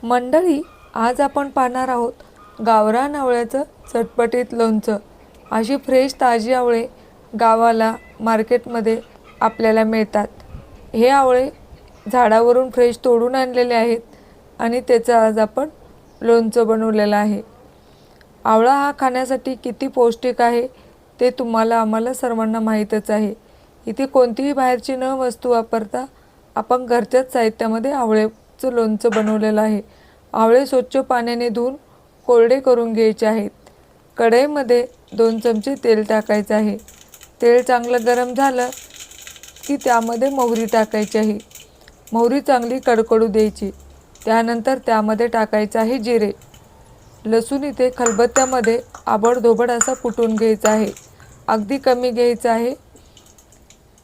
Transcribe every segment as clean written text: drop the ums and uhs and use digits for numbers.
मंडळी, आज आपण पाहणार आहोत गावरान आवळ्याचं चटपटीत लोणचं। अशी फ्रेश ताजी आवळे गावाला मार्केटमध्ये आपल्याला मिळतात। हे आवळे झाडावरून फ्रेश तोडून आणलेले आहेत आणि त्याचं आज आपण लोणचं बनवलेलं आहे। आवळा हा खाण्यासाठी किती पौष्टिक आहे ते तुम्हाला आम्हाला सर्वांना माहीतच आहे। इथे कोणतीही बाहेरची न वस्तू वापरता आपण घरच्याच साहित्यामध्ये आवळ्याचं लोणचं बनवलेलं आहे। आवळे स्वच्छ पाण्याने धुवून कोरडे करून घ्यायचे आहेत। कढईमध्ये 2 चमचे तेल टाकायचे आहे। तेल चांगलं गरम झालं की त्यामध्ये मोहरी टाकायची आहे। मोहरी चांगली कडकडू द्यायची। त्यानंतर त्यामध्ये टाकायचं आहे जिरे। लसूण इथे खलबत्त्यामध्ये आबडधोबड असा कुटून घ्यायचा आहे। अगदी कमी घ्यायचं आहे।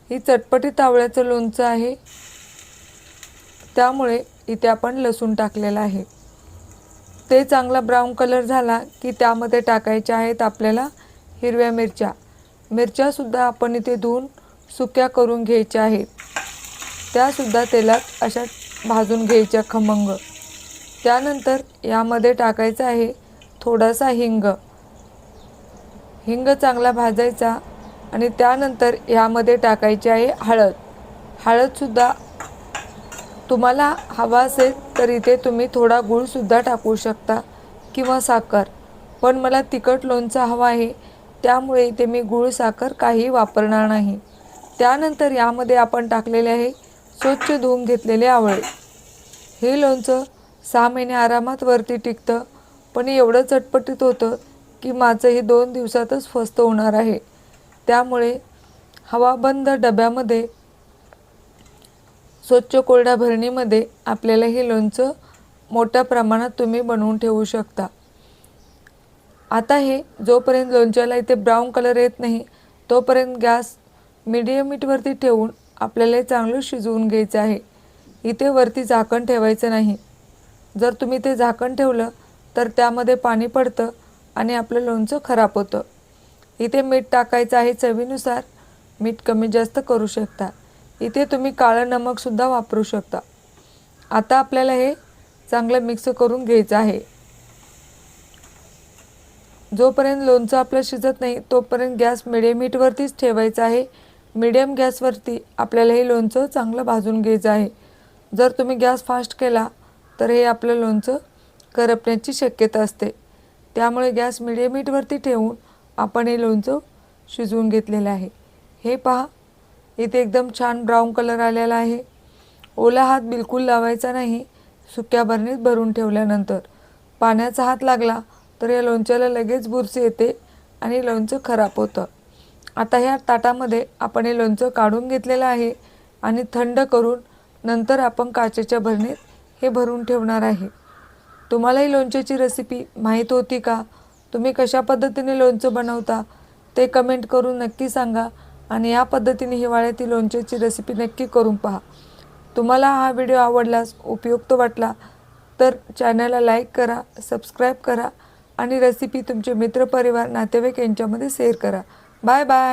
ही चटपटीत आवळ्याचं लोणचं आहे, त्यामुळे इथे आपण लसूण टाकलेला आहे। ते चांगला ब्राऊन कलर झाला की त्यामध्ये टाकायच्या आहेत आपल्याला हिरव्या मिरच्या। मिरच्यासुद्धा आपण इथे धुवून सुक्या करून घ्यायच्या आहेत। त्यासुद्धा तेलात अशा भाजून घ्यायच्या खमंग। त्यानंतर यामध्ये टाकायचं आहे थोडासा हिंग। हिंग चांगला भाजायचा आणि त्यानंतर यामध्ये टाकायची आहे हळद। हळदसुद्धा तुम्हाला हवा असेल तर इथे तुम्ही थोडा गूळसुद्धा टाकू शकता किंवा साखर, पण मला तिखट लोणचं हवं आहे त्यामुळे इथे मी गूळ साखर काही वापरणार नाही। त्यानंतर यामध्ये आपण टाकलेले आहे स्वच्छ धुवून घेतलेले आवळे। हे लोणचं 6 महिने आरामात वरती टिकतं, पण एवढं चटपटीत होतं की माझं हे 2 दिवसातच फस्त होणार आहे। त्यामुळे हवाबंद डब्यामध्ये स्वच्छ कोरड्या भरणीमध्ये आपल्याला हे लोणचं मोठ्या प्रमाणात तुम्ही बनवून ठेवू शकता। आता हे जोपर्यंत लोणच्याला इथे ब्राऊन कलर येत नाही तोपर्यंत गॅस मीडियम हीटवरती ठेवून आपल्याला चांगलं शिजवून घ्यायचं आहे। इथे वरती झाकण ठेवायचं नाही। जर तुम्ही ते झाकण ठेवलं तर त्यामध्ये पाणी पडतं आणि आपलं लोणचं खराब होतं। इथे मीठ टाकायचं आहे चवीनुसार। मीठ कमी जास्त करू शकता। इथे तुम्ही काळं नमकसुद्धा वापरू शकता। आता आपल्याला हे चांगलं मिक्स करून घ्यायचं आहे। जोपर्यंत लोणचं आपलं शिजत नाही तोपर्यंत गॅस मिडियम हीटवरतीच ठेवायचा आहे। मिडियम गॅसवरती आपल्याला हे लोणचं चांगलं भाजून घ्यायचं आहे। जर तुम्ही गॅस फास्ट केला तर हे आपलं लोणचं करपण्याची शक्यता असते। त्यामुळे गॅस मिडियम हीटवरती ठेवून आपण हे लोणचं शिजवून घेतलेलं आहे। हे पहा, इथे एकदम छान ब्राऊन कलर आलेला आहे। ओला हात बिलकुल लावायचा नाही। सुक्या भरणीत भरून ठेवल्यानंतर पाण्याचा हात लागला तर या लोणच्याला लगेच बुरशी येते आणि लोणचं खराब होतं। आता ह्या ताटामध्ये आपण हे लोणचं काढून घेतलेलं आहे आणि थंड करून नंतर आपण काचेच्या भरणीत हे भरून ठेवणार आहे। तुम्हाला ही लोणच्याची रेसिपी माहीत होती का? तुम्ही कशा पद्धतीने लोणचं बनवता ते कमेंट करून नक्की सांगा आणि या पद्धतीने हिवाळ्यातील लोणच्याची रेसिपी नक्की करून पहा। तुम्हाला हा व्हिडिओ आवडल्यास, उपयुक्त वाटला तर चॅनलला लाईक करा, सबस्क्राईब करा आणि रेसिपी तुमचे मित्रपरिवार, नातेवाईक यांच्यामध्ये शेअर करा। Bye bye.